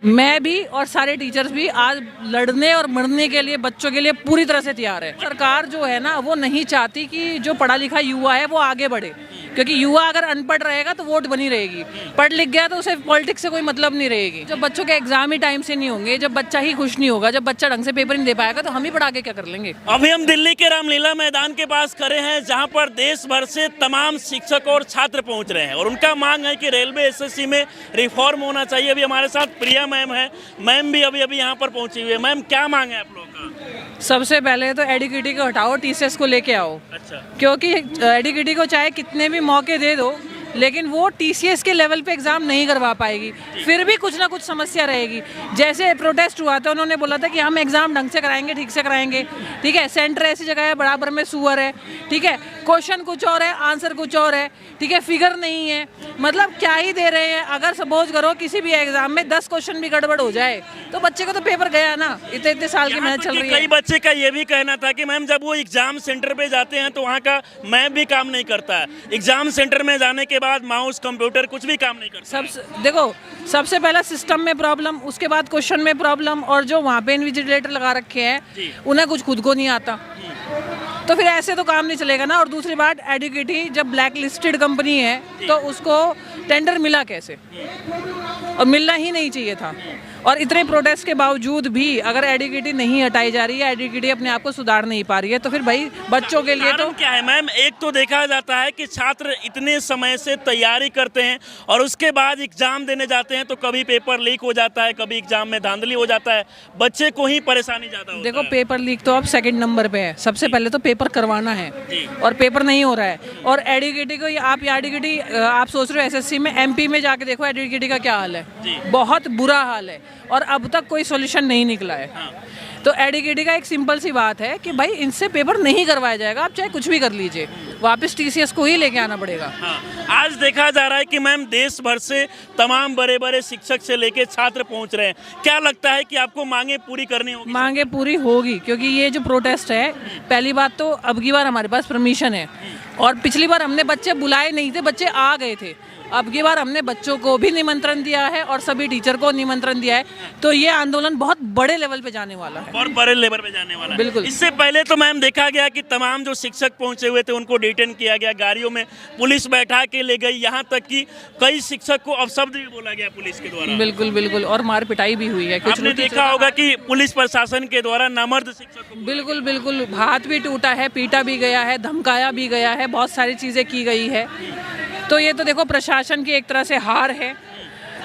मैं भी और सारे टीचर्स भी आज लड़ने और मरने के लिए बच्चों के लिए पूरी तरह से तैयार है। सरकार जो है ना वो नहीं चाहती कि जो पढ़ा लिखा युवा है वो आगे बढ़े, क्योंकि युवा अगर अनपढ़ रहेगा तो वोट बनी रहेगी, पढ़ लिख गया तो उसे पॉलिटिक्स से कोई मतलब नहीं रहेगी। जब बच्चों के एग्जाम ही टाइम से नहीं होंगे, जब बच्चा ही खुश नहीं होगा, जब बच्चा ढंग से पेपर नहीं दे पाएगा तो हम ही पढ़ा के क्या कर लेंगे। अभी हम दिल्ली के रामलीला मैदान के पास खड़े हैं, जहां पर देश भर से तमाम शिक्षक और छात्र पहुंच रहे हैं और उनका मांग है कि रेलवे एसएससी में रिफॉर्म होना चाहिए। अभी हमारे साथ प्रिया मैम है, मैम भी अभी यहाँ पर पहुंची हुई है। मैम क्या मांग है आप लोगों का? सबसे पहले तो एडीक्यूटी को हटाओ, टीसीएस को लेके आओ। अच्छा। क्योंकि एडीक्यूटी को चाहे कितने भी मौके दे दो, लेकिन वो टीसीएस के लेवल पे एग्जाम नहीं करवा पाएगी, फिर भी कुछ ना कुछ समस्या रहेगी। जैसे प्रोटेस्ट हुआ था, उन्होंने बोला था कि हम एग्जाम ढंग से कराएंगे, ठीक से कराएंगे, ठीक है। सेंटर ऐसी जगह है, बराबर में सुअर है, ठीक है। क्वेश्चन कुछ और है, आंसर कुछ और है, ठीक है। फिगर नहीं है, मतलब क्या ही दे रहे हैं। अगर सपोज करो किसी भी एग्जाम में 10 क्वेश्चन भी गड़बड़ हो जाए तो बच्चे को तो पेपर गया ना। इतने साल की मेहनत चल रही है। कई बच्चे का ये भी कहना था कि मैम जब वो एग्जाम सेंटर पे जाते हैं तो वहाँ का मैप भी काम नहीं करता है, एग्जाम सेंटर में जाने के बाद माउस कंप्यूटर कुछ भी काम नहीं करता। देखो, सबसे पहला सिस्टम में प्रॉब्लम, उसके बाद क्वेश्चन में प्रॉब्लम, और जो वहाँ पे इन्विजिलेटर लगा रखे हैं उन्हें कुछ खुद को नहीं आता, तो फिर ऐसे तो काम नहीं चलेगा ना। और दूसरी बात, एडुकेटी जब ब्लैक लिस्टेड कंपनी है तो उसको टेंडर मिला कैसे, और मिलना ही नहीं चाहिए था। और इतने प्रोटेस्ट के बावजूद भी अगर एडुकेटी नहीं हटाई जा रही है, एडुकेटी अपने आप को सुधार नहीं पा रही है, तो फिर भाई बच्चों के लिए तो क्या है मैम? एक तो देखा जाता है कि छात्र इतने समय से तैयारी करते हैं और उसके बाद एग्जाम देने जाते हैं तो कभी पेपर लीक हो जाता है, कभी एग्जाम में धांधली हो जाता है, बच्चे को ही परेशानी ज्यादा होता है। देखो, पेपर लीक तो अब सेकंड नंबर पे है, सबसे पहले तो पेपर करवाना है और पेपर नहीं हो रहा है। और एडुकेटी को आप एडुकेटी आप सोच रहे हो एसएससी में, एमपी में जाके देखो एडुकेटी का क्या हाल है, बहुत बुरा हाल है और अब तक कोई सॉल्यूशन नहीं निकला है। तो एडुकेटी का एक सिंपल सी बात है कि भाई इनसे पेपर नहीं करवाया जाएगा, आप चाहे कुछ भी कर लीजिए, वापस टीसीएस को ही लेके आना पड़ेगा। आज देखा जा रहा है कि मैम देश भर से तमाम बड़े बड़े शिक्षक से लेके छात्र पहुंच रहे हैं, क्या लगता है कि आपको मांगे पूरी करनी होगी? मांगे पूरी होगी, क्योंकि ये जो प्रोटेस्ट है, पहली बात तो अब की बार हमारे पास परमिशन है और पिछली बार हमने बच्चे बुलाए नहीं थे, बच्चे आ गए थे। अब की बार हमने बच्चों को भी निमंत्रण दिया है और सभी टीचर को निमंत्रण दिया है, तो ये आंदोलन बहुत बड़े लेवल पे जाने वाला है, बहुत बड़े लेवल पे जाने वाला है। बिल्कुल। इससे पहले तो मैम देखा गया कि तमाम जो शिक्षक पहुंचे हुए थे उनको डिटेन किया गया, गाड़ियों में पुलिस बैठा के ले गई, यहाँ तक कि कई शिक्षक को अपशब्द भी बोला गया पुलिस के द्वारा। बिल्कुल बिल्कुल, और मार पिटाई भी हुई है। आपने देखा होगा कि पुलिस प्रशासन के द्वारा नामर्द शिक्षक को बिल्कुल बिल्कुल हाथ भी टूटा है, पीटा भी गया है, धमकाया भी गया है, बहुत सारी चीज़ें की गई है। तो ये तो देखो प्रशासन की एक तरह से हार है।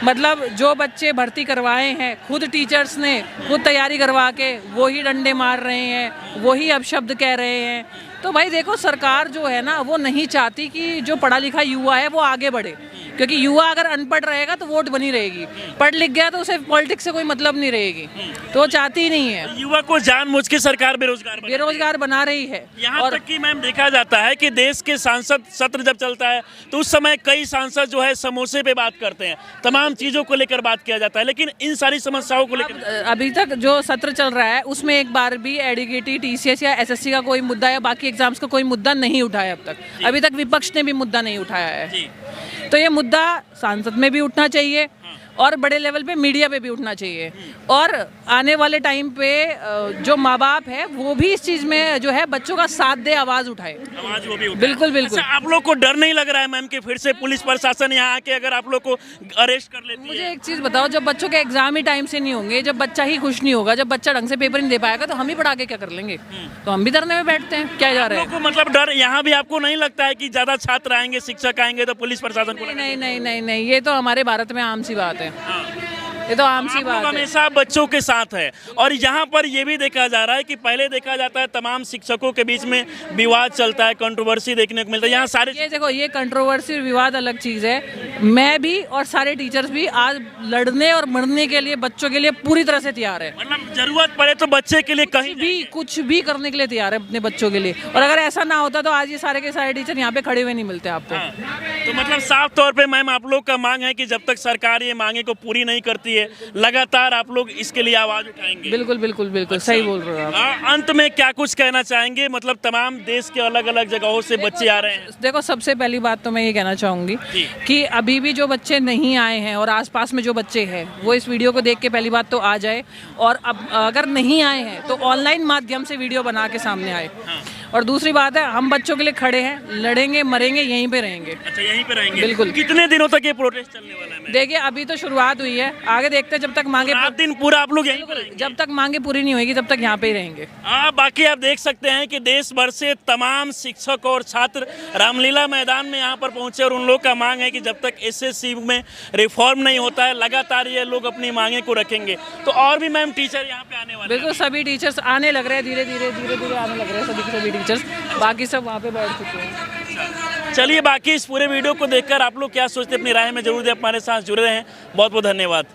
मतलब जो बच्चे भर्ती करवाए हैं, खुद टीचर्स ने खुद तैयारी करवा के वो ही डंडे मार रहे हैं, वो ही अपशब्द कह रहे हैं। तो भाई देखो, सरकार जो है ना वो नहीं चाहती कि जो पढ़ा लिखा युवा है वो आगे बढ़े, क्योंकि युवा अगर अनपढ़ रहेगा तो वोट बनी रहेगी, पढ़ लिख गया तो उसे पॉलिटिक्स से कोई मतलब नहीं रहेगी, तो वो चाहती ही नहीं है। युवा को जानबूझ के सरकार बेरोजगार बना रही है। यहाँ तक कि मैम देखा जाता है कि देश के सांसद सत्र जब चलता है तो उस समय कई सांसद जो है समोसे पे बात करते हैं, तमाम चीजों को लेकर बात किया जाता है, लेकिन इन सारी समस्याओं को लेकर अभी तक जो सत्र चल रहा है उसमें एक बार भी एडुकेटी, टीसीएस या एसएससी का कोई मुद्दा या बाकी एग्जाम्स का कोई मुद्दा नहीं उठाया अब तक। अभी तक विपक्ष ने भी मुद्दा नहीं उठाया है, तो ये मुद्दा सांसद में भी उठना चाहिए और बड़े लेवल पे मीडिया पे भी उठना चाहिए। और आने वाले टाइम पे जो माँ बाप है वो भी इस चीज़ में जो है बच्चों का साथ दे, आवाज़ उठाए। आवाज वो भी उठाए। बिल्कुल बिल्कुल। अच्छा, आप लोग को डर नहीं लग रहा है मैम कि फिर से पुलिस प्रशासन यहाँ आके अगर आप लोग को अरेस्ट कर लेती है? मुझे एक चीज़ बताओ, जब बच्चों के एग्जाम ही टाइम से नहीं होंगे, जब बच्चा ही खुश नहीं होगा, जब बच्चा ढंग से पेपर नहीं दे पाएगा तो हम ही पढ़ा के क्या कर लेंगे? तो हम भी धरने में बैठते हैं, क्या जा रहे हैं? मतलब डर यहाँ भी आपको नहीं लगता है कि ज्यादा छात्र आएंगे, शिक्षक आएंगे तो पुलिस प्रशासन को? नहीं नहीं नहीं नहीं, ये तो हमारे भारत में आम सी बात है, ये तो आम सी बात है। हमेशा बच्चों के साथ है। और यहाँ पर ये भी देखा जा रहा है कि पहले देखा जाता है तमाम शिक्षकों के बीच में विवाद चलता है, कंट्रोवर्सी देखने को मिलता है, यहाँ सारे ये देखो, ये कंट्रोवर्सी विवाद अलग चीज़ है। मैं भी और सारे टीचर्स भी आज लड़ने और मरने के लिए बच्चों के लिए पूरी तरह से तैयार है। मतलब जरूरत पड़े तो बच्चे के लिए कहीं भी कुछ भी करने के लिए तैयार है अपने बच्चों के लिए। और अगर ऐसा ना होता तो आज ये सारे के सारे टीचर यहाँ पे खड़े हुए नहीं मिलते आपको। तो मतलब साफ तौर पे मैम आप लोग का मांग है कि जब तक सरकार ये मांगे को पूरी नहीं करती चाहिए, लगातार आप लोग इसके लिए आवाज उठाएंगे। बिल्कुल बिल्कुल बिल्कुल सही बोल रहे हो आप। अंत में क्या कुछ कहना चाहेंगे, मतलब तमाम देश के अलग अलग जगहों से बच्चे आ रहे हैं। देखो सबसे पहली बात तो मैं ये कहना चाहूँगी कि अभी भी जो बच्चे नहीं आए हैं और आसपास में जो बच्चे हैं वो इस वीडियो को देख के पहली बात तो आ जाए, और अब अगर नहीं आए हैं तो ऑनलाइन माध्यम से वीडियो बना के सामने आए। और दूसरी बात है, हम बच्चों के लिए खड़े हैं, लड़ेंगे मरेंगे यहीं पे रहेंगे। अच्छा, यहीं पे रहेंगे बिल्कुल। कितने दिनों तक ये प्रोटेस्ट चलने वाला है? देखिए अभी तो शुरुआत हुई है, आगे देखते हैं, जब तक मांगे रात दिन पूरा आप लोग यहीं पे रहेंगे? जब तक मांगे पूरी नहीं होगी तब तक यहाँ पे ही रहेंगे। बाकी आप देख सकते हैं कि देश भर से तमाम शिक्षक और छात्र रामलीला मैदान में यहाँ पर पहुंचे और उन लोग का मांग है कि जब तक एसएससी में रिफॉर्म नहीं होता है लगातार ये लोग अपनी मांगे को रखेंगे। तो और भी मैम टीचर यहाँ पे आने वाले बिल्कुल सभी टीचर्स आने लग रहे हैं, धीरे धीरे आने लग रहे हैं सभी के सभी टीचर्स, बाकी सब वहाँ पे बैठ चुके हैं। चलिए, बाकी इस पूरे वीडियो को देखकर आप लोग क्या सोचते हैं अपनी राय में जरूर दें। हमारे साथ जुड़े रहें, बहुत बहुत धन्यवाद।